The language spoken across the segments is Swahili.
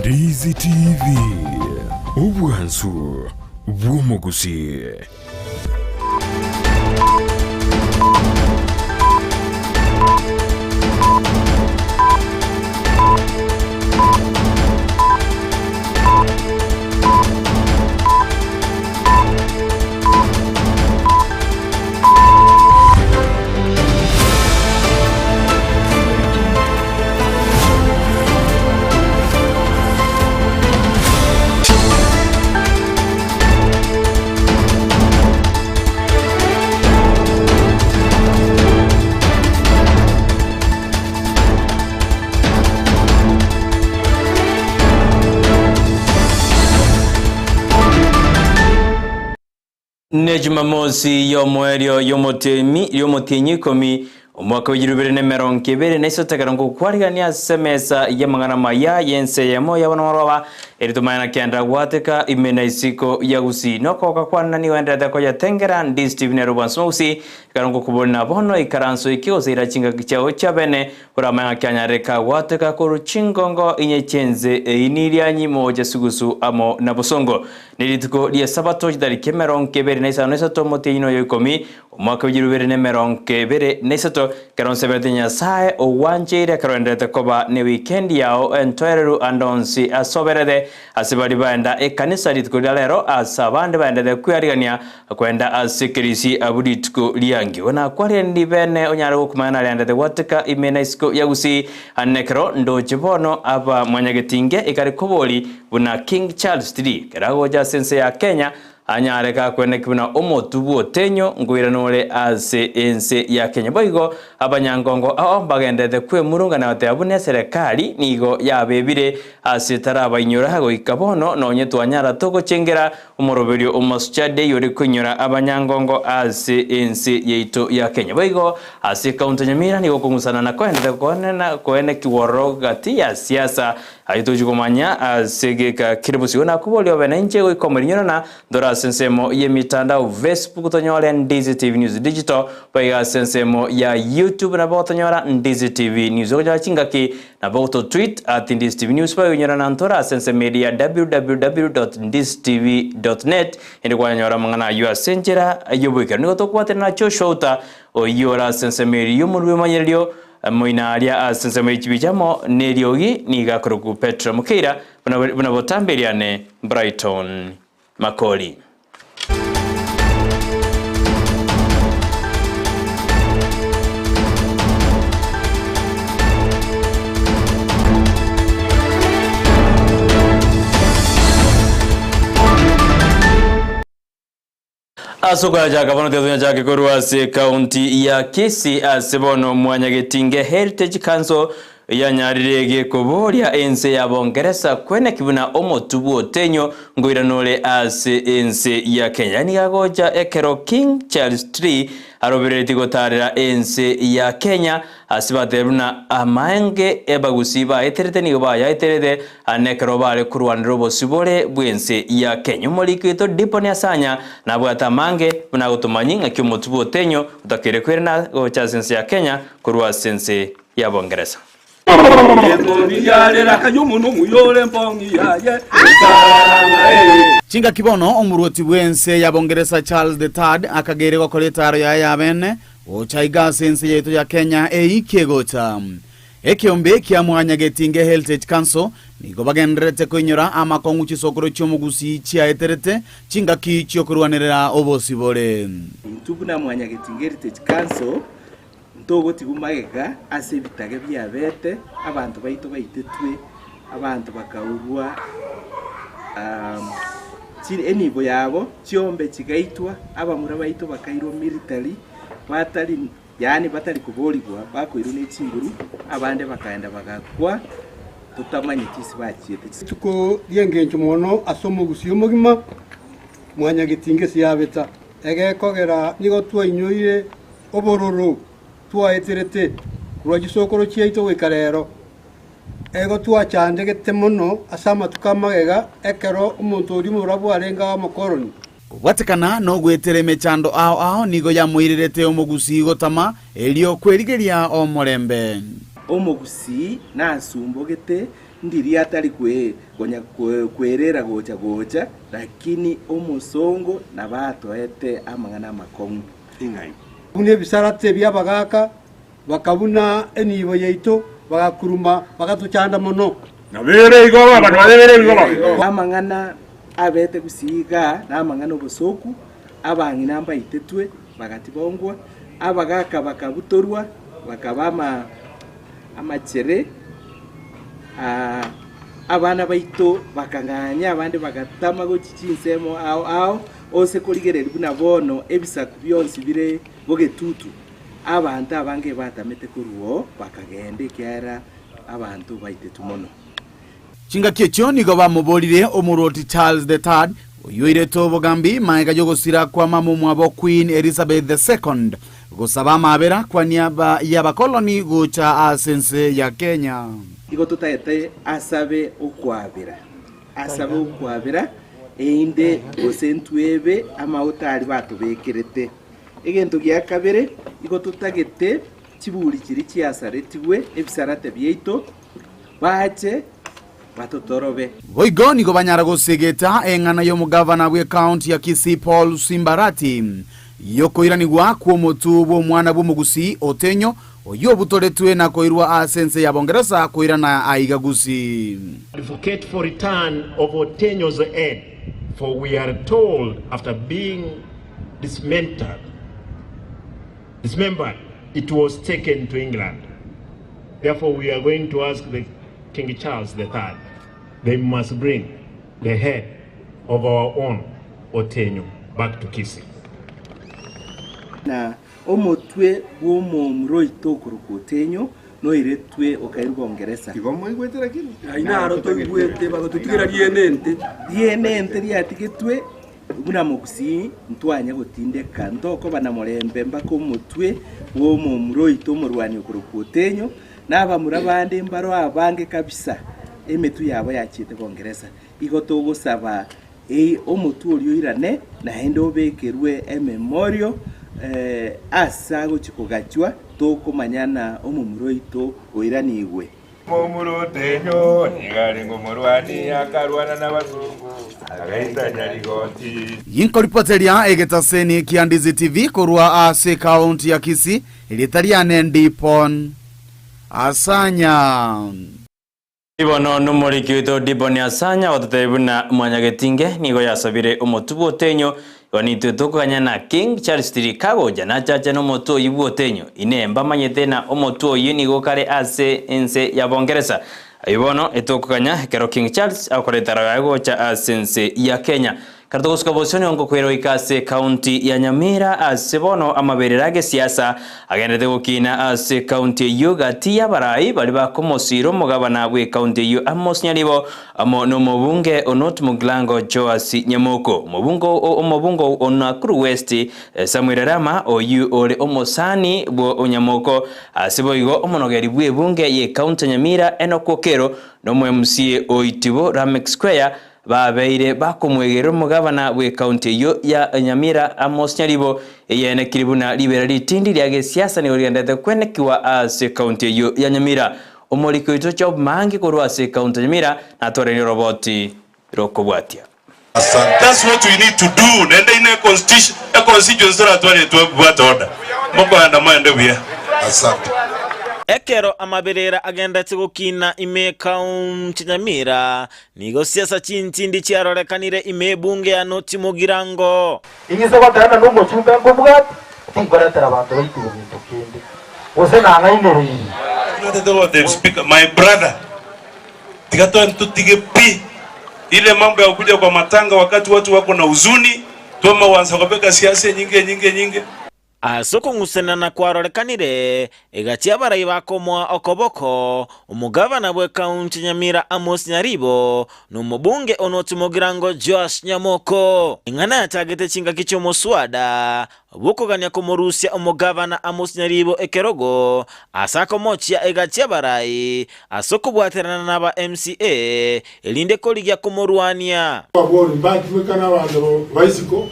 Ndizi TV Ubwansu Gusii. Nejumamosi yomwerio yomotenyi komi omwaka w'2020 naisotegera ngukwarigania semesa yamangana maya yense Eyemo yabonorwa eritumana kenda gwateka imena isiko ya Gusii nokoka kwana ni wendete ko yatengera Ndizi TV ne Rubwansosi karongo kubona bono ikaranso ikiose irachinga kichao chabene uramanga kyanyareka gwateka ko ruchingongo inyechenze iniria nyimo jasugusu amo na busongo nirituko lia sabato jidarike meronkebere naisa nesato moteyino yokomi omwaka w'2020 nesato karonse betenya sae owanjire karondete koba ne weekend yao entoeru andonsi asoberede asibali baenda ekanisa litiko lero asabande baenda kuyarigania kwenda asikirisi abuditiko liangi wana kwari ndi bene onyara kumana lenda wateka imena isiko ya Gusii anekro ndo jibono aba mwanyagetinge ikari koboli buna King Charles III karago ja sense ya Kenya anyareka kwenekibuna omotubu tenyo ngwiranole ase ense ya Kenya boigo abanyangongo aho bagendete kwe murungana batabune serikali nigo yabebire ase taraba inyura hago ikabono nonye twanyara toko chengera umoroberio omoschade yori kunyura abanyangongo ase ense yeito ya Kenya boigo ase kaunti Nyamira nigo kungusana na kwendete kwene kiworo gati ya siasa aitojukomanya asegeka kiribusi na kuboli obenenje go ikomerinyana na dora sensemo ye mitandao Facebook tonyora Ndizi TV News Digital baiga sensemo ya YouTube na botonyora Ndizi TV News oja chingaki na boto tweet @Ndizi TV News pa unyora na ntora sense media www.ndizitv.net ende kwa nyora mangana yu asenjera ayobuika nigo tokwate na Auta oyora sense media yumurwe manyelio moinaria asense chibijamo neriogi nigakoroku Petra Mukeira buna botamberiane Brighton Makori. Asoka jaga bono tedunya jake korwa se county ya Kisii asebono mwanyagetinge Heritage Council yanyarirege koboria ense ya Bongereza kwene kibuna omotubu otenyo ngoiranole ase ense ya Kenya ni gagoja ekero King Charles III arobereti gotarira ense ya Kenya asibateruna amaenge ebagusi ba eterete ni ba ya eterete anekero bale kurwaniro bosibore bwense ya Kenya molikito dipo ni asanya na bwata mange buna gutumanyinga kyomotubu otenyo utakere kwerena gocha ense ya Kenya kurwa sense ya Bongereza. Chinga kibono omuruoti bwense ya Bongereza Charles III akagere gokoletaro ya yabene ochaiga sense yetu ya Kenya eikegota ekiombe kia mwanyagetinge Heritage Council nigo bagendrete kunyura amakongu chisokoro cyo Gusii chia eterete chinga kichyo kurwanirira obosibore tubuna mwanyagetinge Heritage Council ntogo tibumagega ase bitage byabete abantu baito baitetwe abantu bakaurwa chiri enibo yabo chiombe chigaitwa abamura baito bakairo military batali yani batali kubolibwa bakoiro ne chinguru abande bakaenda bagakwa tutamanye kisi bachiete tuko yengencho mono asomo Gusii omogima mwanyagetinge siabeta egekogera nigo twainyoire obororo twaeterete kurwagisokoro chiaito wekarero ego twachandegete muno asama tukamagega ekero umuntu uri mu rabu arenga amakoroni Watekana no gwetere mechando ao nigo ya muirirete Gusii gotama elio kwerigeria o morembe Gusii na sumbogete ndiri atari kwerera gocha lakini omusongo nabatoete amang'ana makongu ingai bune bisarate byabagaka bakabuna enibo yeito bagakuruma bagatuchanda mono nabere igoba abantu babere igoba amang'ana abete gusiga namang'ana obusoku abangi namba itetwe bagatibongwa abagaka bakabutorwa bakabama amachere abana baito bakanganya abandi bagatama gochichinsemo ao ose koligereri buna bono ebisaku byonsi bire bogetutu abantu abange batamete kuruo bakagende kyara abantu baitetu mono chinga kyecho nigo bamubolire omuroti Charles III oyoire tobogambi maega jogosira kwa mamu mwabo Queen Elizabeth II gusaba mabera kwa niaba y'abakoloni gucha asense ya Kenya igo tutaete asabe okwabira einde osentwebe amauta ali batubekerete egento gya kabere igo tutagete kibuli kiri kiasaretiwe ebisarate byeito bache batotorobe boigo nigo banyara gusegeta eng'ana y'omugavana bwe county ya Kisii Paul Simbarati yokoiranigwa kwa omotu bw'omwana bw'omugusii Otenyo oyo butoretwe na koirwa asense ya Bongereza koirana aiga Gusii. Advocate for return of Otenyo's head, for we are told after being dismembered, it was taken to England. Therefore, we are going to ask the King Charles III, they must bring the head of our own Otenyo back to Kisii. Na omotwe w'omomuro itokuruka Otenyo no iretwe okairwa Bongereza igomwe gwetera kino ainaro togwete bagatugira dienente riatigetwe buna Gusii ntwanya gotindeka ndoko bana morembe mbako omotwe w'omomuro itomurwani okuruka Otenyo n'abamura bande mbaro abange kabisa emetu yabo yakite Bongereza igo togosaba omotu orioirane na ende obekerwe memorial asa gochikogachwa tokomanyana omumuro ito oiranigwe momuro Otenyo nigari ngomorwani akarwana n'abazungu agaita nyarigoti yinkoripoteria egetaseni kia Ndizi TV korwa ase county ya Kisii ilitariane ndipon asanya ibono numuriki wito diboni asanya watutebuna mwanyagetinge nigo yasabire omotubu Otenyo Wanitwe tukanya na King Charles III kagoja na chacha no moto yibu Otenyo inemba manyete na omoto yini gokare ase ense ya Bongereza ibono etokanya kero King Charles akoretara yago cha asense ya Kenya kartogoska bosoni ongo kwero ikase county ya Nyamira ase bono amabererage siasa agendete gukina ase county yogati ya barai bali bakomosiro mugabana bwe county yo Amos Nyaribo amo no mubunge onot muglango Joasi Nyamoko omubungo onakuru west Samuel Rama oyu ole omosani bo onyamoko asibo igo omonogeri bwe bunge ye county Nyamira enokokero no MCA oitibo Ramex Square babeire bakomwegera mugabana we county yo ya Nyamira Amos Nyaribo yene kiribuna libera litindi lyage siasa ni oriendete kwenekiwa ase county yo ya Nyamira omoriko ito cha mangi korwa ase county Nyamira na toreni roboti rokobwatia. That's what we need to do. Nende ine constituency ratwani tuwebwata order moko andamande bia asante ekero amaberera agenda tigukina ime county Nyamira nigo siasa chintindi chiarorekanire ime bunge ya noti mugirango igize batana no muchunga ngubwa tibaratara abantu bayitu bintu kindi ose nanga inere the speaker my brother tigato ntutige pi ile mambo ya kuja kwa matanga wakati watu wako na huzuni toma wanza kubeka siasa nyinge asoko ngusena na kwarorekanire egachia barai bakomwa okoboko omugabana bwe county Nyamira Amos Nyaribo no mubunge onoti mugirango Joas Nyamoko ingana yatagete chinga kicho moswada bukoganya komorusia omugabana Amos Nyaribo ekerogo asako mochia egachia barai asoko bwaterana naba MCA elinde koligya komorwania abori bakifika n'abantu baisiko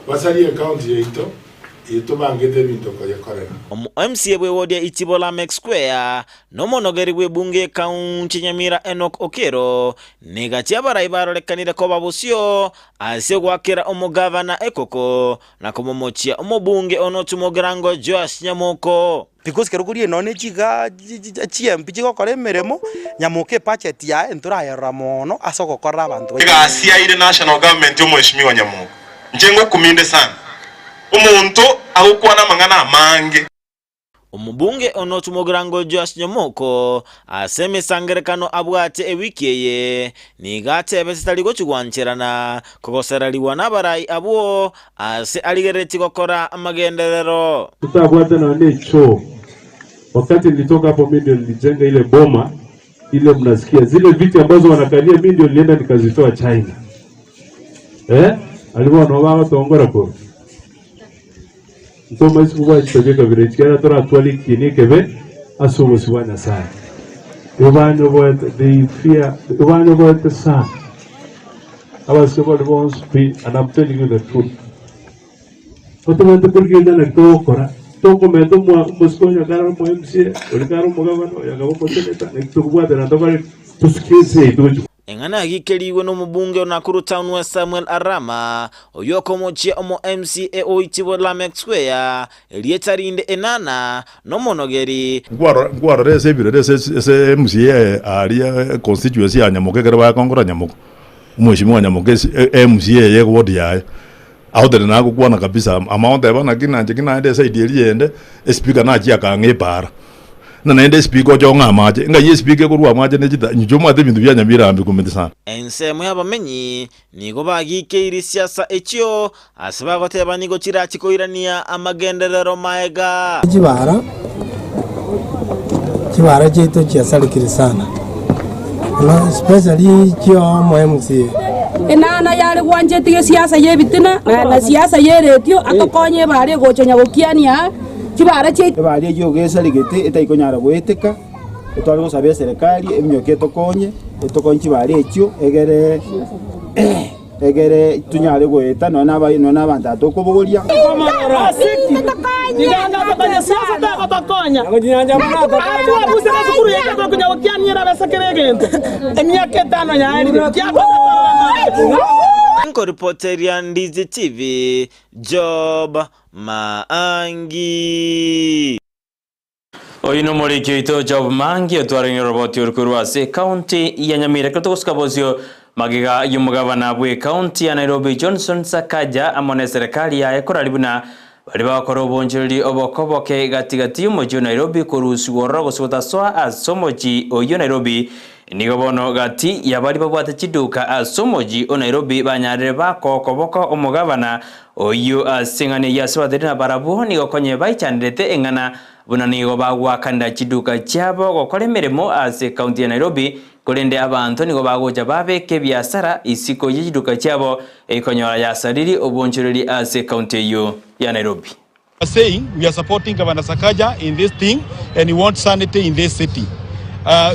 basaliye county yeito itubangite bintu koyekorera MCA bwe wodia Itibola Mek Square no monogeri bwe bunge kaunti Nyamira Enoch Okero negatia baraibaro lekanire ko babusio asio gwakira omugavana Ekoko na komomochia omobunge onotumogerango Josh Nyamoko because kerugurie none chiga chiempi chigokora meremo nyamuke budget ya entura ya ramono asogokora abantu gasia ile national government yo mheshimiwa Nyamoko njengo kuminde sana umuntu ahukwana mangana mange omubunge onotumogerango Josh Nyamoko aseme sangerekano abwate ewikeye nigate besitaligo chigwancherana kogoseraliwa nabarai abuo ase aligereti gokora amagenderero tutabwata na necho wakati nilitoka hapo mimi ndio nilijenga ile boma ile mnasikia zile viti ambazo wanakalia mimi ndio nilienda nikazitoa China alikuwa wanaoa tongora kwa ntoma isikuwa chitegeka vile chikera tora atwali kinikebe asubo siwana sana ubanyo bote they fear ubanyo bote sana abasebo wants be and I'm telling you the truth otomante kurgenda na tokora toko meto muskonya karo mo MCA olikaro mugavano yagabo poteleta nekutubwate na tokari tusikize idojo engana gikeliwe no mubunge Nakuru Town West Samuel Arama oyoko mochia omo MCA Itibola Mek Square elietarinde enana no monogeri ngwaro rese bire ese MCA aria constituency ya Nyamoko kere ba kongora Nyamoko mheshimiwa Nyamoko MCA ye ward ya Auta na kukwana kabisa amount eba na kina ende side eliende speaker na chia ka ngepara na nende speaker jo ngamaje nga ye speaker kurwa maje ne jita njoma de bintu bya Nyamira ambi kumende sana ense mwe abamenyi nigo bagike iri siasa echyo asaba goteba nigo chira chikoirania amagenderero maega kibara cheto chiasalikiri sana especially kyo mo MCA enana yale gwanje tige siasa yebitina na siasa yeretio atokonye bare gochonya gokiania kibara che bare yo gesa ligete etaikonyara goeteka etwali gosabia serikali emnyoke tokonye bare ekyo egere tunyare goeta no n'abantu atokobogoria diganga bakanya siasa takotokonya ngojinanja mana tokonya busera sukuru yake tokonya okianyira basakeregento emyaka 5 yaari kyako Nko reporteria Ndizi TV Job Maangi oyino morikyo ito Job Maangi otwarinyo roboti urkurwase county ya Nyamira katoskabozio magiga yumugavana bwe county ya Nairobi Johnson Sakaja amone serikali ya ekoralibuna bali bakoro bonjeri obokoboke gatigati umujo Nairobi kurusi worogo sotaswa asomoji oyo Nairobi nigobono gati yabali babwate chiduka asomoji o Nairobi banyarire bakokoboko omugavana oyo asingane yaswadirina barabu nigokonye baichanirete engana buna nigo bagwakanda chiduka cyabo gokore mirimo ase county ya Nairobi kolende abantu nigo bagoja babeke biasara isiko yiduka cyabo ekonyora yasariri obonjoreri ase county yo ya Nairobi. Saying we are supporting Governor Sakaja in this thing and we want sanity in this city.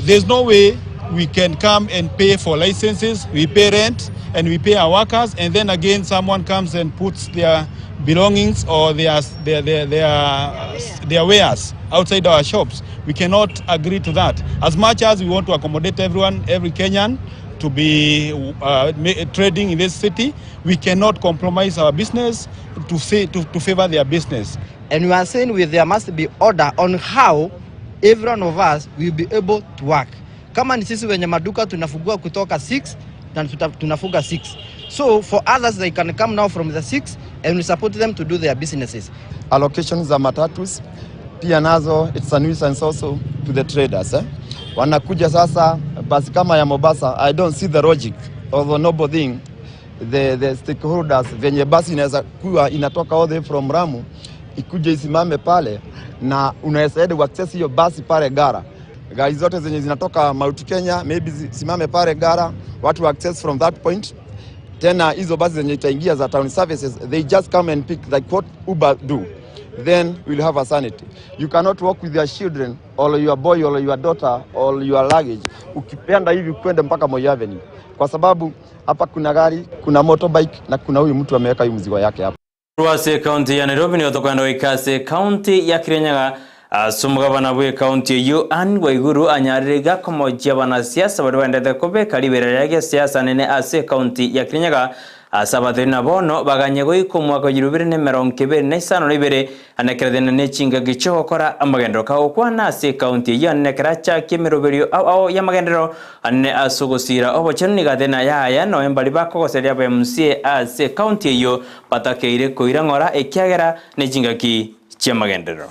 There's no way we can come and pay for licenses, we pay rent and we pay our workers, and then again someone comes and puts their belongings or their wares outside our shops. We cannot agree to that. As much as we want to accommodate everyone, every Kenyan to be trading in this city, we cannot compromise our business to favor their business. And we are saying there must be order on how every one of us will be able to work. Kama ni sisi wenye maduka tunafungua kutoka 6 na tunafunga 6. So for others they can come now from the 6 and we support them to do their businesses. Allocations za matatus pia nazo it's a nuisance also to the traders. Wanakuja sasa basi kama ya Mombasa, I don't see the logic of the noble thing. The stakeholders venye basi inaweza kuwa inatoka all the way from Ramu ikuje isimame pale na unaweza ende access hiyo basi pale Gara. Gari zote zenye zinatoka Mount Kenya maybe simame pale Gara, watu access from that point. Tena hizo basi zenye itaingia za town services, they just come and pick like what Uber do. Then we'll have a sanity. You cannot walk with your children or your boy or your daughter or your luggage ukipenda hivi kwenda mpaka Moi Avenue, kwa sababu hapa kuna gari, kuna motorbike na kuna huyu mtu ameweka hiyo mzigo yake hapa. Rwase county ya Nairobi ni otokando ikase county ya Kirinyaga sumugabana bwe county yu an waiguru anyarega komoja bana siasa bado endete kubeka liberera ya siasa nene ase county ya Kirinyaga asabathina bono baganyego ikumwaka 2025 libere anekeredene nechinga gichokora amagendo ka okwana ase county ya nekeracha kimiroberio au ya magendero ane asugusira obochani gathena ya no embali bakogoseria ba MCA ase county yo patakeire koirangora ekiagera nechinga ki cha magendero.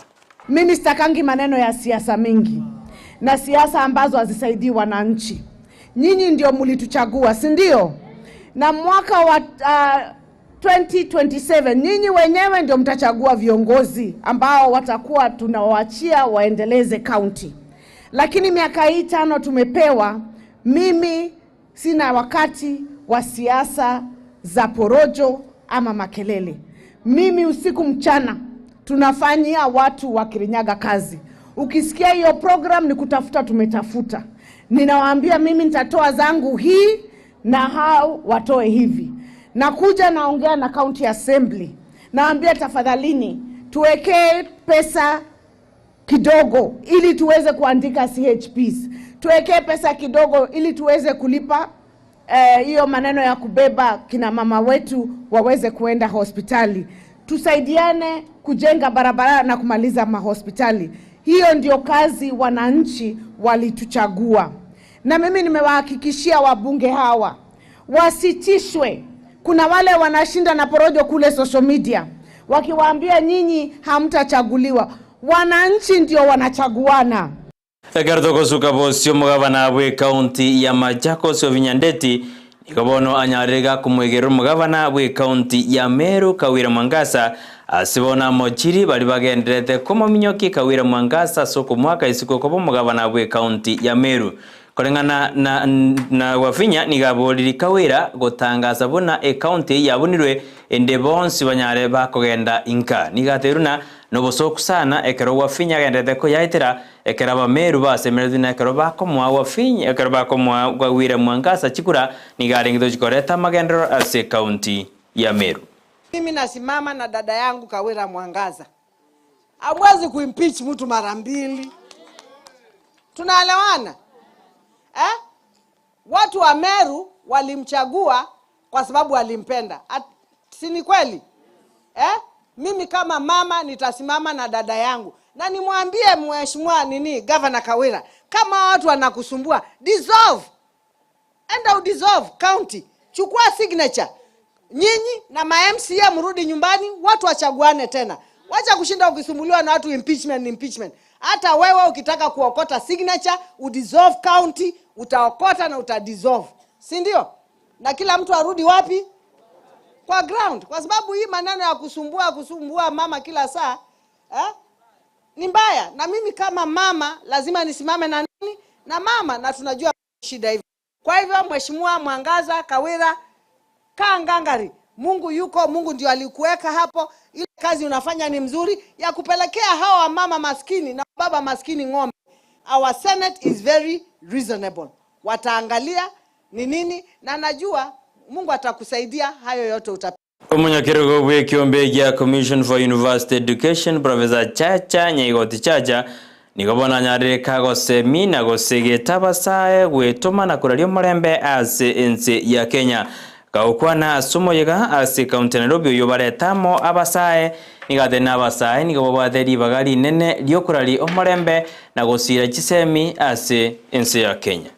Mimi sitakangi maneno ya siasa mingi na siasa ambazo hazisaidii wananchi. Nyinyi ndio mlituchagua, si ndio? Na mwaka wa 2027 nyinyi wenyewe ndio mtachagua viongozi ambao watakuwa tunawaachia waendeleze county. Lakini miaka hii 5 tumepewa, mimi sina wakati wa siasa za porojo ama makelele. Mimi usiku mchana tunafanyia watu wa Kirinyaga kazi. Ukisikia hiyo program ni kutafuta, tumetafuta. Ninawaambia mimi nitatoa zangu hii na hao watoe hivi. Nakuja naongea na county assembly. Naambia tafadhalini tuwekee pesa kidogo ili tuweze kuandika CHPs. Tuwekee pesa kidogo ili tuweze kulipa hiyo maneno ya kubeba kina mama wetu waweze kuenda hospitali. Tusaidiane kujenga barabara na kumaliza mahospitali. Hiyo ndio kazi wananchi walituchagua. Na mimi nimewahakikishia wabunge hawa wasitishwe. Kuna wale wanashinda na porojo kule social media wakiwaambia nyinyi hamtachaguliwa. Wananchi ndio wanachaguana. Egertoko sukabosio mugabana bwe county ya Machakos Vinyandeti nikabono anyarega kumwegero mugabana bwe county ya Meru Kawira Mwangasa asibona mochiri bali bagenderete komo minyoki Kawira Mwangasa soko mwaka isiko kobo mugabana bwe county ya Meru kolengana na wafinya nigaboliri Kawira gotangaza bona county yabunirwe ende bonsi banyare bakogenda inka nigateruna noboso kusana ekero wafinya gendete ko yaitera ekera ba Meru basemerezina ekero bakomwa wafinya ekero bakomwa Kawira Mwangasa chikura nigarengido chikoreta magendero ase county ya Meru. Mimi nasimama na dada yangu Kawira Mwangasa. Hamwezi kuimpeach mtu mara mbili. Tunaelewana? Watu wa Meru walimchagua kwa sababu walimpenda. Si ni kweli? Mimi kama mama nitasimama na dada yangu. Na nimwambie mheshimiwa Governor Kawira, kama watu wanakusumbua, dissolve. Enda udissolve county. Chukua signature. Nyinyi na ma-MCA mrudi nyumbani, watu wachaguane tena. Wacha kushinda ukisumbuliwa na watu impeachment. Hata wewe ukitaka kuokota signature, udissolve county, utaokota na utadissolve. Si ndio? Na kila mtu arudi wapi? Kwa ground. Kwa sababu hii maneno ya kusumbua mama kila saa, ni mbaya. Na mimi kama mama lazima nisimame na nini? Na mama, na tunajua shida hivi. Kwa hivyo mheshimiwa Mwangasa Kawira, kaa ngangari. Mungu yuko, Mungu ndio alikuweka hapo. Ile kazi unafanya ni mzuri ya kupelekea hawa mama maskini na baba maskini ng'ombe. Our Senate is very reasonable. Wataangalia ni nini na najua Mungu atakusaidia, hayo yote utapata. Umunyakirego bwe kiombe ya Commission for University Education Professor Chacha Nyaigoti Chacha nikabona nyare kago semina go segeta basae gwetoma na kurario murembe ase ensi ya Kenya kaukwana asumo yega ase county Nairobi yobaretamo abasae nigathena abasae nigabo batheri bagari nene lyokurari omurembe na gosira chisemi ase ensi ya Kenya.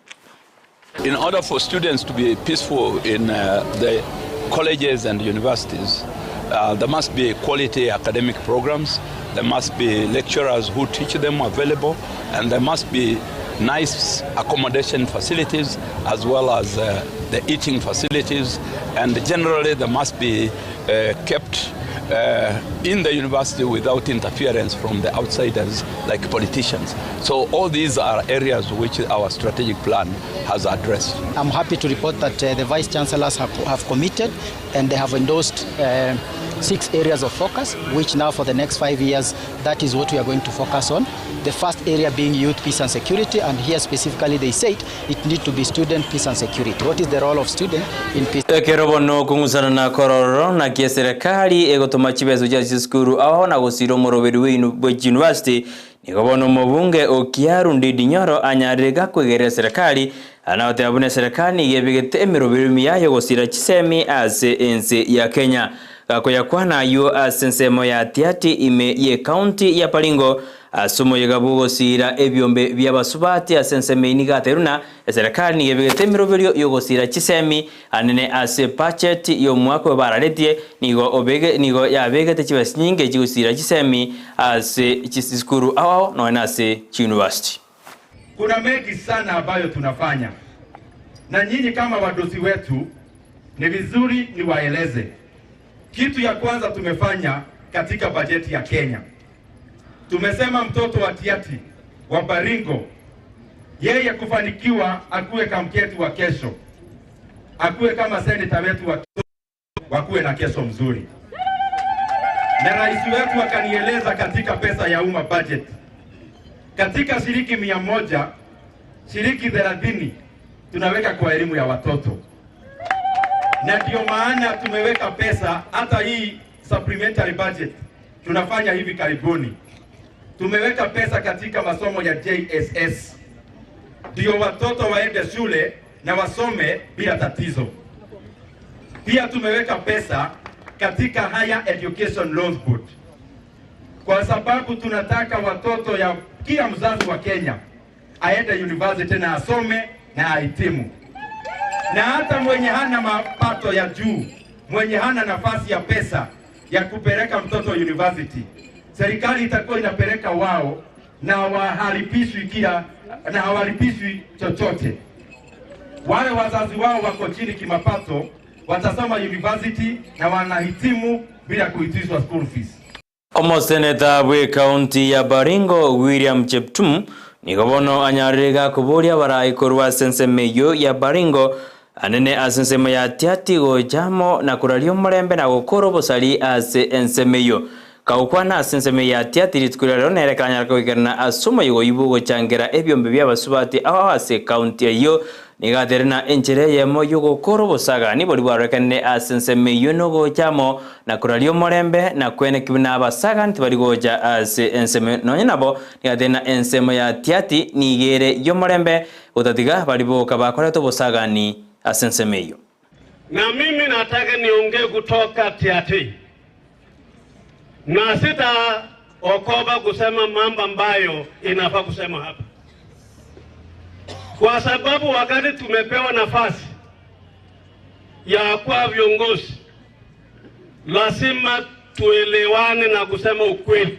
In order for students to be peaceful in the colleges and universities, there must be quality academic programs, there must be lecturers who teach them available, and there must be nice accommodation facilities as well as the eating facilities, and generally there must be kept in the university without interference from the outsiders like politicians. So all these are areas which our strategic plan has addressed. I'm happy to report that the Vice Chancellors have committed and they have endorsed 6 areas of focus, which now for the next 5 years, that is what we are going to focus on. The first area being youth peace and security, and here specifically they said it needs to be student peace and security. What is the role of student in peace? Kerobono kungusana na kororo na kieserikali gutuma chibezo cha skuru aho na gusiro moroberi w'inu university nikobono mubunge Okiaru Ndidi Nyoro anyarega kwegerera serikali anaote abune serikali yebigete emiroberi yayo gusira chisemi ase ensi ya Kenya kakoya kwana yo asensemo ya tiati ime ye county ya Baringo asumo yegabugo sira ebyombe byabasubati asenseme inigateruna serikali yebigete emiroberi yogosira chisemi anene ase budget yo mwaka wa bararetie nigo yabegete chibasi nyinge chigusira chisemi ase chisikuru aho no ase university. Kuna mengi sana ambayo tunafanya na nyinyi kama wadosi wetu ni vizuri niwaeleze. Kitu ya kwanza tumefanya katika bajeti ya Kenya, tumesema mtoto wa tiati wa Baringo yeye kufanikiwa akuwe kamketi wa kesho, akuwe kama seneta wetu wakuwe na kesho mzuri. Na rais wetu akanieleza katika pesa ya umma budget, katika shilingi 100, shilingi 30 tunaweka kwa elimu ya watoto. Na ndio maana tumeweka pesa hata hii supplementary budget tunafanya hivi karibuni. Tumeweka pesa katika masomo ya JSS. Ndio watoto waende shule na wasome bila tatizo. Pia tumeweka pesa katika Higher Education Loans Board. Kwa sababu tunataka watoto ya kila mzazi wa Kenya aende university na asome na ahitimu. Na hata mwenye hana mapato ya juu, mwenye hana nafasi ya pesa ya kupeleka mtoto university, serikali itakuwa inapeleka wao na hawaripishwi chochote. Wale wazazi wao wako chini kimapato watasoma university na wanahitimu bila kuitishwa school fees. Omoseneta we county ya Baringo William Cheptum nikobono anyarega kuboria barai korwa sensemeyo ya Baringo anene asensemo ya tiati go jamo na kuralio murembe na gukoro bosali ase ensemeyo kaukwana asenseme ya tiati ritkurero nerekanya koigerna asumo yugo ibugo changera ebyombe byabasubati aho ase county yo nigaterena enjere Eyemo yugo koro bosaga ni boli bwarekane asenseme yo go jamo na kuralio murembe na kwene kibina abasaga ntibali goja ase enseme nonye nabo nigaterena ensemo ya tiati nigere yo murembe utatiga bali boka bakoreto bosaga ni asensemeyo. Na mimi nataka niongee kutoka tiati. Na sita okoba kusema mambo ambayo inafaa kusema hapa. Kwa sababu wakati tumepewa nafasi ya kuwa viongozi, lazima tuelewane na kusema ukweli.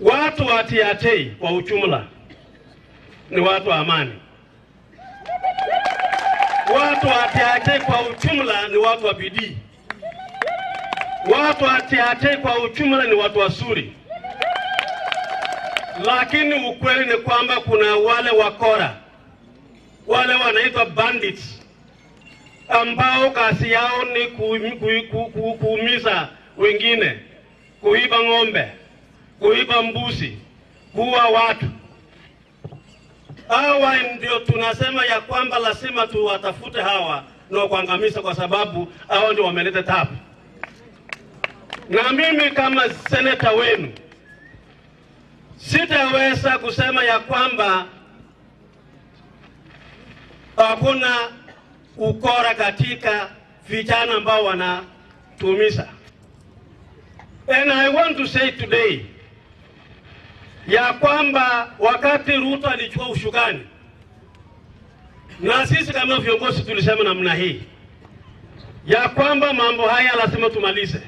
Watu wa tiati kwa ujumla ni watu wa amani. Watu wa tiati kwa ujumla ni watu wa bidii. Watu wa tiati kwa ujumla ni watu wazuri. Lakini ukweli ni kwamba kuna wale wakora, wale wanaitwa bandits, ambao kazi yao ni kuumiza wengine, kuiba ng'ombe, kuiba mbuzi, kuua watu. Hawa ndio tunasema ya kwamba lazima tuwatafute hawa na kuangamiza, kwa sababu hao ndio wameleta tabu. Na mimi kama seneta wenu sitaweza kusema ya kwamba hakuna ukora katika vijana ambao wanatumiza. And I want to say today ya kwamba wakati Ruto alichukua ushukani, na sisi kama viongozi tulisema namna hii ya kwamba mambo haya lazima tumalize.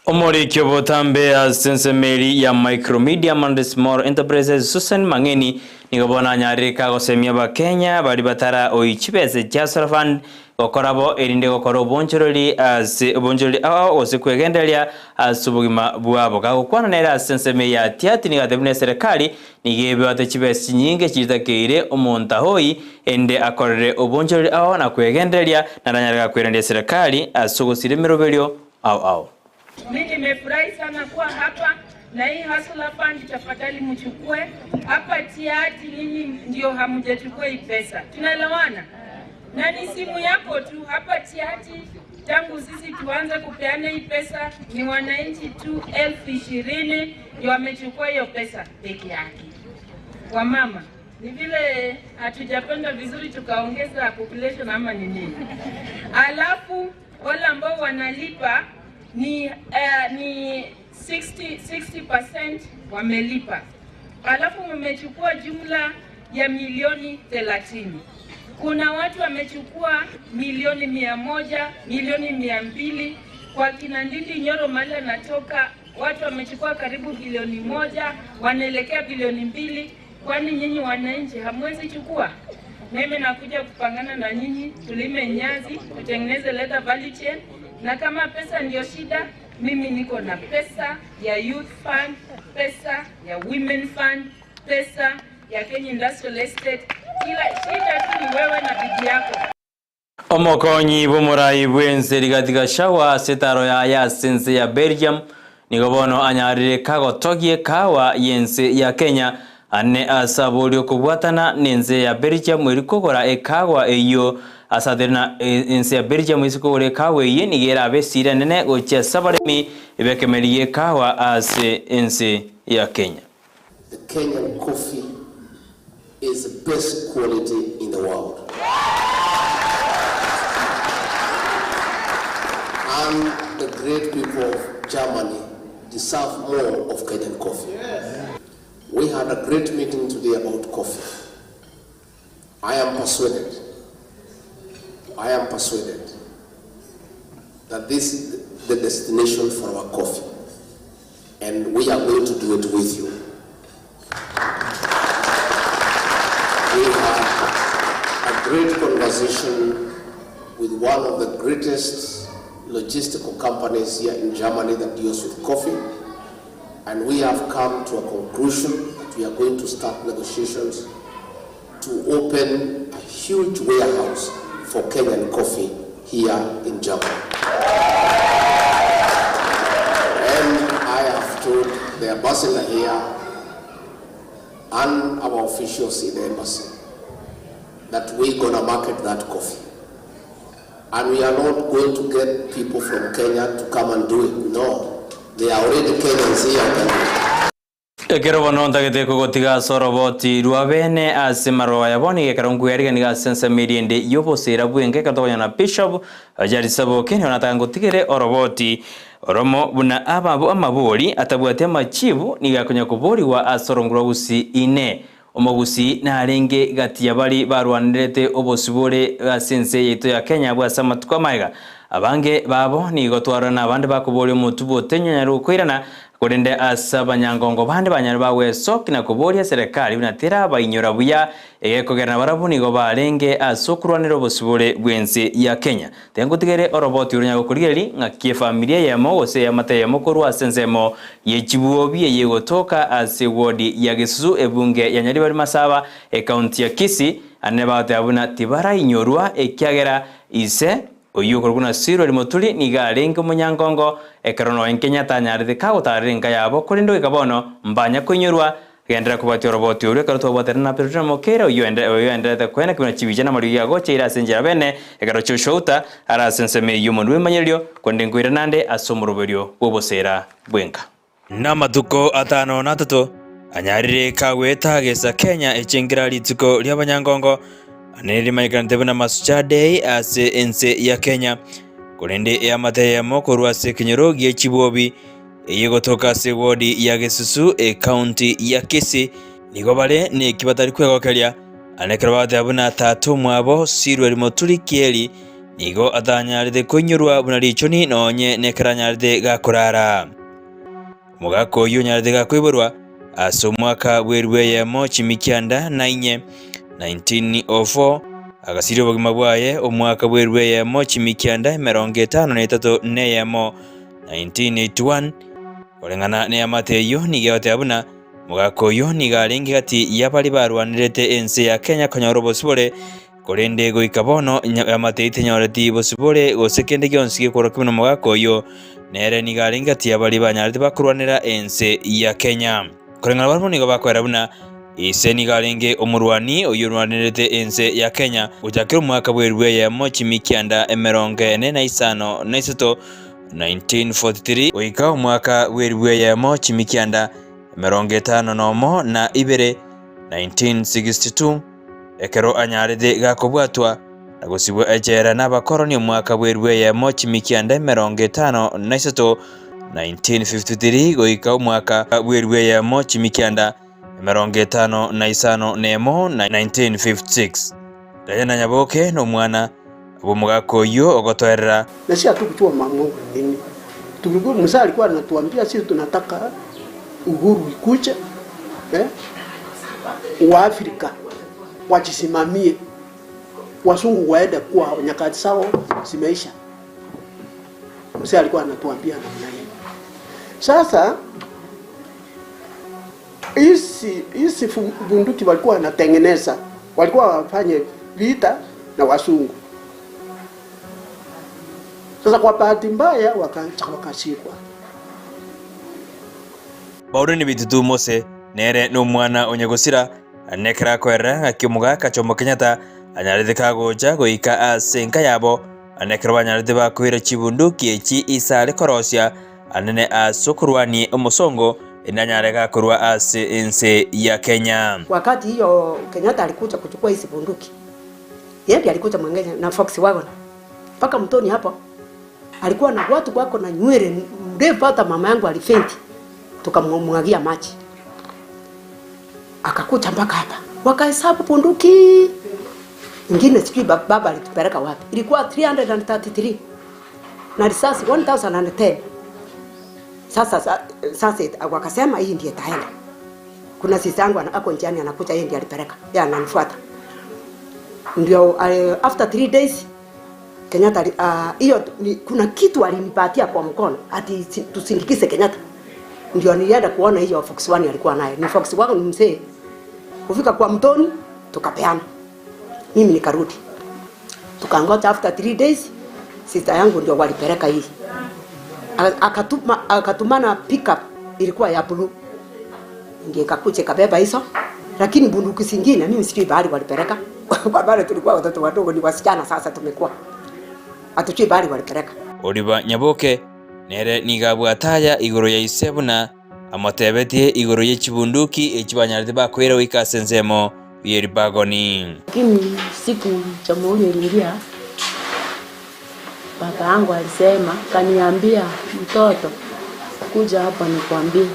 Omori Kyobotambe asensemeri ya micromedia and small enterprises Susan Mangeni nikobona nyarika gosemia ba Kenya bali batara oichibese jasara fund gokorabo erinde gokoro bonjoroli aho osekwegendelia asubugima bwabo gakwana nera asenseme ya tiati nigatebune serikali nigebe atechibese nyinge chitakeire omonta hoi ende akorere obonjoroli aho na kwegendelia naranyarika kwerendia serikali asugusire mirobelio au. Mimi nimefurahi sana kuwa hapa na hii hustler fund, tafadhali mchukue hapa tiati. Nyinyi ndio hamjachukua hii pesa, tunaelewana? Na ni simu yako tu hapa tiati tangu sisi tuanze kupeana hii pesa ni wananchi tu 20,000 ndio wamechukua hiyo pesa peke yake. Wamama, ni vile hatujapenda vizuri tukaongeza population ama ni nini? Alafu wale ambao wanalipa ni 60% wamelipa. Alafu mmechukua jumla ya milioni 30. Kuna watu wamechukua milioni 100, milioni 200. Kwa kina Ndindi Nyoro mahali anatoka, watu wamechukua karibu bilioni 1, wanaelekea bilioni 2. Kwani nyinyi wananchi hamwezi chukua? Mimi nakuja kupangana na nyinyi, tulime nyazi, tutengeneze leather value chain, na kama pesa ndio shida, mimi niko na pesa ya youth fund, pesa ya women fund, pesa ya Kenya Industrial Estate. Kila shida tu ni wewe na bidii yako. Omokonyi bomurai bwense katika shawa setaro ya sense ya Belgium nigobono anyarire kagotogie kawa yense ya Kenya ane asabulio kubwatana nenze ya Belgium erikogora ekagwa eyo asaderna ense ya Belgium isikogore kawe ye nigera besira nene gocha sabaremi ibekemeriye kawa ase ense ya Kenya. The Kenyan coffee is the best quality in the world. And the great people of Germany deserve more of Kenyan coffee. Yes. We had a great meeting today about coffee. I am persuaded that this is the destination for our coffee, and we are going to do it with you. We had a great conversation with one of the greatest logistical companies here in Germany that deals with coffee, and we have come to a conclusion that we are going to start negotiations to open a huge warehouse for Kenyan coffee here in Germany. And I have told the ambassador here and our officials in the embassy that we're going to market that coffee. And we are not going to get people from Kenya to come and do it. No, they are already Kenyans here. Ekero bononta geteko gotiga soroboti ruabene asemaro yaboni ekarongu yariga niga sense mediende yobosera bwenge katonya na bishop ajari sabo Kenya nataka ngotigere oroboti oromo buna ababo amabori atabwate machibu niga konya kubori wa asorongura Gusii ine Gusii na arenge gati yabari barwanirete obosibore sense yeto ya Kenya bwa samatwa maiga abange babo ni gotwara na abandi bakubori mutubo tenya rukwirana kurende asaba nyangongo bande banyari bawe sokina kuboria serikali binatera bayinyora buya egekogerana barabuni go barenge asokurwaniro bosibore bwense ya Kenya tengutigere oroboti urunyago kurigeri ngakie familia Eyemo gose ya mate ya Makori asensemo yechibuobi yegotoka ase wodi ya Gusii ebunge ya Nyaribari Masaba county ya Kisii anebate abuna tibara inyorwa ekiagera ise oyo korguna siro rimotuli niga rengo munyangongo ekarono enkenya tanyaride kagotarenga yabo kurindo ikabono mbanya kunyorwa gendera kubati roboti ure karuto baterna perutna mokera oyo enda kwena kuna chibijana mariya goche ira senjera bene ekarocho shouta ara senseme yumonwe manyelio kondengwira nande asomoroberio bobosera bwenka na matuko atano na tatu anyarire kagweta gesa Kenya echengira lituko lya banyangongo aneri maikante bana masuchade ase ense ya Kenya kurende ya mate ya Makori ase kinyorogi ya chibobi yegotoka ase wodi ya Gusii county ya Kisii nigobale ni kibatari kwegokeria anekera bate abuna tatu mwabo sirwe rimotuli kieli nigo atanyaride kunyurwa buna lichoni nonye nekeranyaride gakurara mugako yunyaride gakwiburwa ase mwaka bwerwe Eyemo chimikianda na inye 1904 agasiri obugima bwaye omwaka bwerwe Eyemo chimikianda 53 ne Eyemo 1981 olengana ne amateyo nigeote abuna mugako yo nigarengi gati yabali barwanirete ense ya Kenya konyoro bosibore korende go ikabono amateite nyoreti bosibore gosekende gyonsige korokimno mugako yo nere nigarengi gati yabali banyarete bakurwanira ense ya Kenya korengana barimo nigo bakwera buna iseni galinge omurwani oyurwanirete ense ya Kenya ujakira mwaka bwerwe Eyemo chimikianda 45 1943 oika mwaka bwerwe Eyemo chimikianda 52 1962 ekero anyaride gakobwatwa na gusibwa ejera n'abakoroni mwaka bwerwe Eyemo chimikianda 53 1953 goika mwaka bwerwe Eyemo chimikianda 55 nemo 1956 Dayana Nyaboke no mwana abumugakoyo ogotwerera na si hatukuchua mambo nini. Tulikuwa mzee alikuwa anatuambia sisi tunataka uhuru ikuje wa Afrika wajisimamie, wasungu waende kwa nyakati sawa zimeisha. Mzee alikuwa anatuambia namna hiyo. Sasa hizi bunduki walikuwa wanatengeneza, walikuwa wafanye vita na wasungu. Sasa kwa bahati mbaya wakashikwa. Baureni bitutu Mose nere no mwana onyagusira anekra kwera akimuga kachomo Kenyatta anyarithika goja goika asenka yabo anekra banyarithe bakwira chibunduki echi isale korosia anene asokurwani omosongo inanyareka kurwa ase ense ya Kenya. Wakati hiyo Kenyatta alikuja kuchukua hizi bunduki, yeye ndiye alikuja mwengine na Volkswagen mpaka mtoni hapo. Alikuwa na watu wako na nywele mrefu, hata mama yangu alifenti, tukamwagia maji akakuja mpaka hapa, wakahesabu bunduki ingine, sijui baba alitupeleka wapi. Ilikuwa 333 na risasi 1010. Sasa wakasema hii ndiye taenda. Kuna sisi yangu ako njiani anakuja, yeye ndiye alipeleka, yeye ananifuata. Ndio after 3 days Kenyatta hiyo kuna kitu alinipatia kwa mkono ati tusindikize Kenyatta. Ndio nilienda kuona hiyo Volkswagen alikuwa naye. Ni Volkswagen mzee. Kufika kwa mtoni tukapeana. Mimi nikarudi. Tukangoja after 3 days sister yangu ndio walipeleka hii. Akatumana pickup ilikuwa ya blue. Ndio ikakuja kabeba hizo. Lakini bunduki zingine mimi sijui bahari walipeleka. Kwa bale tulikuwa watoto wadogo, ni wasichana sasa tumekuwa. Atuchi bahari walipeleka. Oliva Nyaboke nere nigabwataya igoro ya isebuna amotebetie igoro ya chibunduki echibanyarite bakwera wikasenzemo yeri bagoni. Lakini siku jamhuri iliingia, baba yangu alisema, kaniambia, mtoto kuja hapa nikwambie,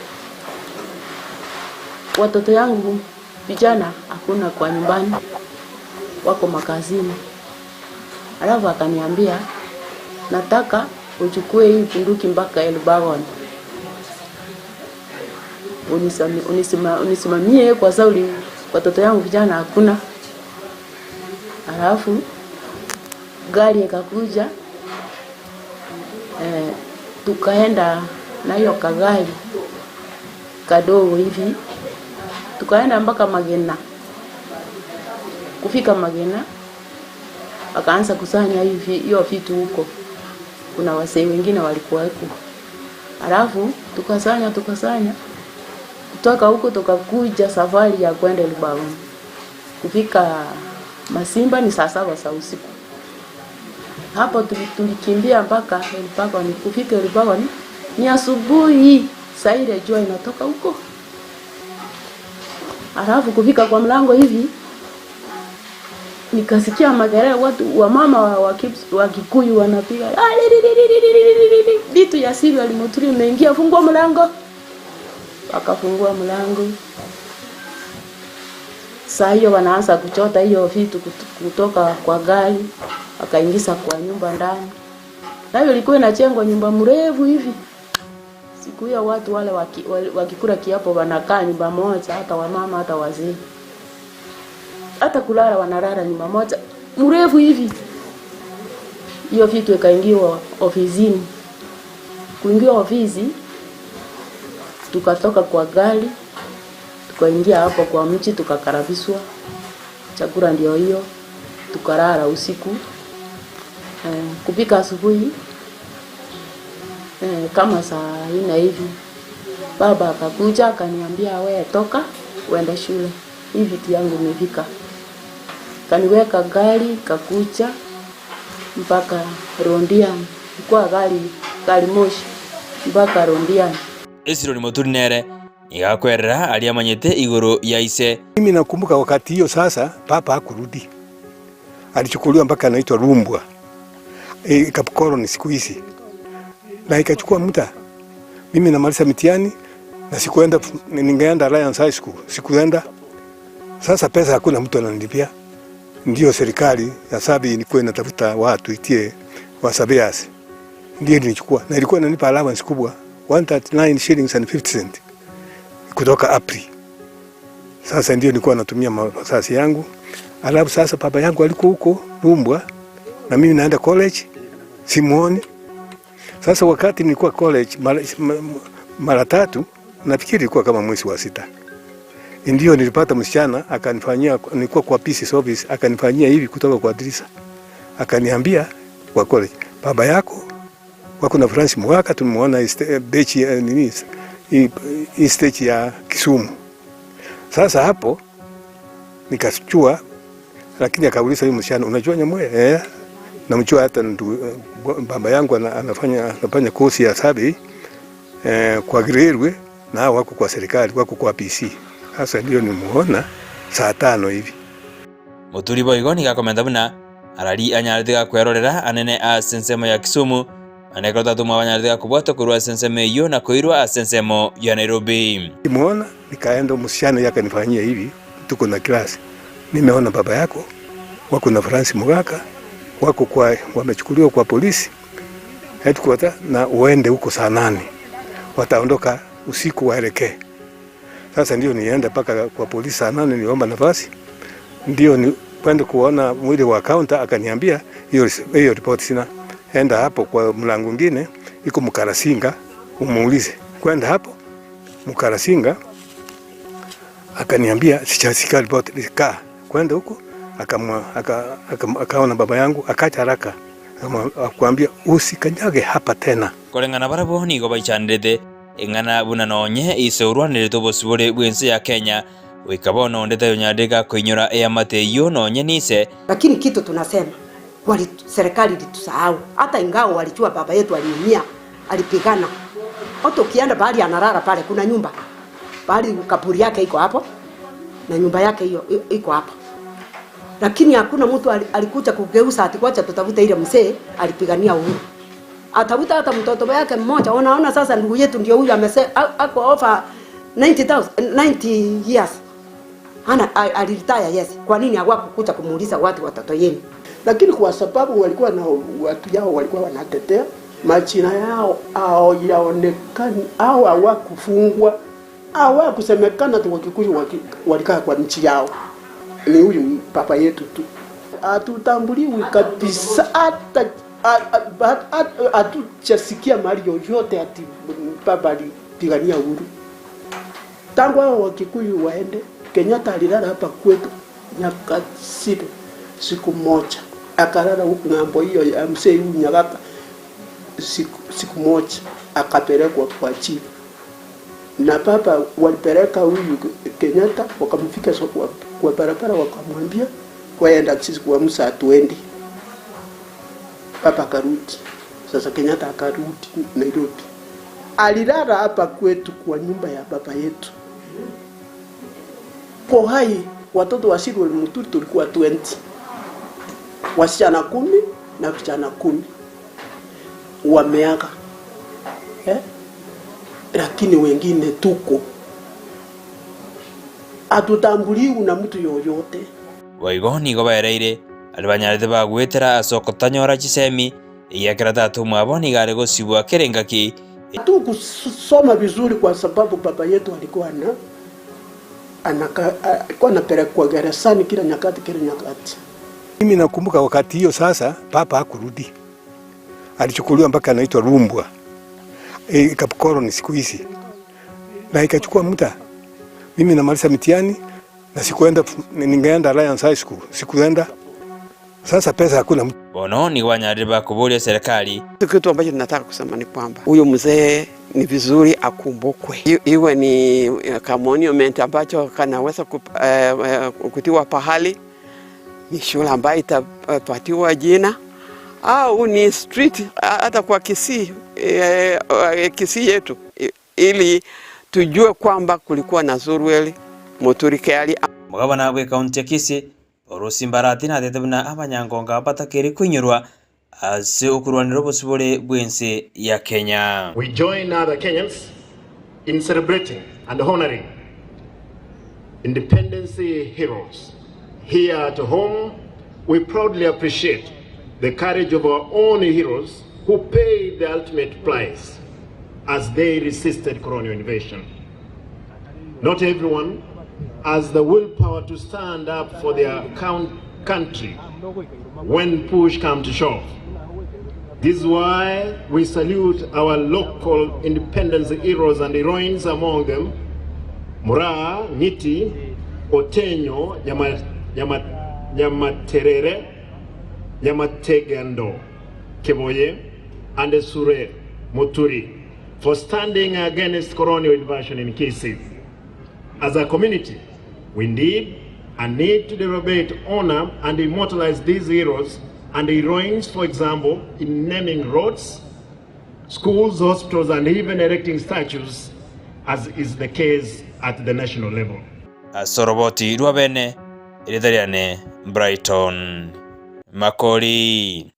watoto yangu vijana hakuna kwa nyumbani, wako makazini. Alafu akaniambia, nataka uchukue hii bunduki mpaka Elbagon, unisimamie kwa sauli watoto yangu vijana hakuna. Alafu gari ikakuja, tukaenda na hiyo kagari kadogo hivi, tukaenda mpaka Magena. Kufika Magena akaanza kusanya hiyo vitu huko. Kuna wasee wengine walikuwa huko. Alafu tukasanya kutoka huko tukakuja safari ya kwenda Elbagon. Kufika Masimba ni saa 7 za usiku. Hapo tulikimbia mpaka Elbagon. Kufika Elbagon ni asubuhi, saa ile jua inatoka huko. Alafu kufika kwa mlango hivi nikasikia makelele, watu wa mama wa Kikuyu wanapiga vitu ya siri, alimoturi imeingia, fungua mlango. Akafungua mlango. Saa hiyo wanaanza kuchota hiyo vitu kutoka kwa gari, akaingiza kwa nyumba ndani. Na hiyo ilikuwa inachengwa nyumba mrefu hivi. Siku hiyo watu wale wakikula kiapo wanakaa nyumba moja, hata wamama hata wazee. Hata kulala wanalala nyumba moja mrefu hivi. Hiyo vitu ikaingiwa ofisini. Kuingia ofisi, tukatoka kwa gari, tukaingia hapo kwa mchi, tukakarabishwa. Chakula ndio hiyo, tukalala usiku. Kupika asubuhi kama saa 4 hivi, baba akakuja akaniambia, wewe toka uende shule. hii vitu yangu imefika. Kaniweka gari kakucha mpaka Rondiani. Kwa gari moshi mpaka Rondiani. Isiro ni moturinere igakwerera aliamanyete iguru ya ise. Mimi nakumbuka wakati hiyo sasa papa hakurudi. Alichukuliwa mpaka anaitwa Rumbwa. Kapkoro ni siku hizi. Na ikachukua muda. Mimi namaliza mitihani na sikuenda, ningeenda Alliance High School. Sikuenda. Sasa pesa hakuna mtu ananilipia. Ndio serikali ya Sabi ilikuwa inatafuta watu itie wasabiasi. Ndio nilichukua. Na ilikuwa inanipa allowance kubwa. 139 shillings and 50 cents. Kutoka April. Sasa ndio nilikuwa natumia masasi yangu. Alafu sasa baba yangu alikuwa huko Rumbwa na mimi naenda college simuoni. Sasa wakati nilikuwa college mara tatu, nafikiri ilikuwa kama mwezi wa 6. Ndio nilipata msichana akanifanyia, nilikuwa kwa PC service, akanifanyia hivi kutoka kwa dirisha. Akaniambia kwa college, baba yako wako na France mwaka tumeona beach nini hii stage ya Kisumu. Sasa hapo nikachua, lakini akauliza yule msichana, unajua Nyamwe? Namjua, hata baba yangu anafanya kosi ya Sabi kwa Girerwe na wako kwa serikali, wako kwa PC. Sasa ndio nimuona saa 5 hivi. Muturi boigoni gakomenda buna arari anyarite gakwerorera anene a sensemo ya Kisumu anekota tuma banyarite gakubwata kurwa sensemo iyo na koirwa sensemo ya Nairobi. Nimuona nikaenda, msichana yake akanifanyia hivi, tuko na class. Nimeona baba yako wako na France Mugaka, wako kwa wamechukuliwa kwa polisi headquarter, na uende huko saa 8 wataondoka usiku waelekee. Sasa ndio nienda paka kwa polisi saa 8, niomba nafasi, ndio ni kwenda kuona mwili wa counter. Akaniambia hiyo report sina, enda hapo kwa mlango mwingine iko Mkarasinga umuulize. Kwenda hapo Mkarasinga, akaniambia sichasika report kaa. Kwenda huko akaona baba yangu, akacha haraka akwambia usikanyage hapa tena. Kolengana barabo ni go baichandete engana buna nonye iseurwanire tobosibore bwense ya Kenya wikabono ndeta yonyadeka kuinyora eyamate yo nonye nise. Lakini kitu tunasema serikali ilitusahau. Hata ingao walijua baba yetu aliumia, alipigana. Hata ukienda bali analala pale, kuna nyumba bali kaburi yake iko hapo na nyumba yake hiyo iko hapo. Lakini hakuna mtu alikuja kugeuza ati kwacha tutafuta ile mzee alipigania uhuru. Atafuta hata mtoto wake mmoja. Unaona sasa ndugu yetu ndio huyu ako over 90 years. Aliretire, yes. Kwa nini hawakukuja kumuuliza watoto yenu? Lakini kwa sababu walikuwa na watu yao walikuwa wanatetea majina yao au yaonekani au hawakufungwa au kusemekana tu Wakikuyu walikaa kwa nchi yao. Ni huyu papa yetu tu. Hatutambuliwi kabisa, hata hatuchasikia mali yoyote ati baba alipigania uhuru. Tangu hao Wakikuyu waende, Kenyatta alilala hapa kwetu Nyakati siku moja. Akalala huko ng'ambo hiyo ya mzee huyu Nyagaka siku moja, akapelekwa kwa chief. Na papa walipeleka huyu Kenyatta, wakamfika kwa barabara, wakamwambia waenda sisi kwa Musa tuende. Papa karudi. Sasa Kenyatta akarudi Nairobi. Alilala hapa kwetu kwa nyumba ya baba yetu. Kwa hai watoto wa Shirwa Muturi tulikuwa 20. Wasichana 10 na vijana 10. Wameaga. Lakini wengine tuko. Hatutambuliwi na mtu yoyote. Waigoni go baereire albanyarite bagwetera asokotanyora chisemi yakira tatu mwaboni gare gosibwa kerengaki. Hatukusoma vizuri kwa sababu baba yetu alikuwa anapelekwa gerezani kila nyakati. Mimi nakumbuka wakati hiyo sasa papa hakurudi. Alichukuliwa mpaka anaitwa Rumbwa. Kapkoro ni siku hizi. Na ikachukua muda. Mimi namaliza mitihani na sikuenda, ningeenda Alliance High School. Sikuenda. Sasa pesa hakuna. Bono ni wanyariba kubulia serikali. Kitu ambacho ninataka kusema ni kwamba huyo mzee ni vizuri akumbukwe. Iwe ni monument ambacho kanaweza kutiwa pahali, ni shule ambayo itapatiwa jina, au ni street hata kwa Kisii yetu, ili tujue kwamba kulikuwa na Zurweli Moturikeali. Mugabana we kaunti ya Kisii Orusimbarati na tetebna abanyangonga batakeri kunyurwa ase okurwanira bosubole bwense ya Kenya. We join other Kenyans in celebrating and honoring independence heroes. Here at home, we proudly appreciate the courage of our own heroes who paid the ultimate price as they resisted colonial invasion. Not everyone has the willpower to stand up for their country when push comes to shove. This is why we salute our local independence heroes and heroines, among them Mura, Niti, Otenyo, Nyamaterere, Nyamategando, Keboye, and Sure Muturi for standing against colonial invasion in Kisii. As a community, we need to develop, honor, and immortalize these heroes and heroines, for example, in naming roads, schools, hospitals, and even erecting statues, as is the case at the national level. Soroboti Ruabene, Brighton, Makori.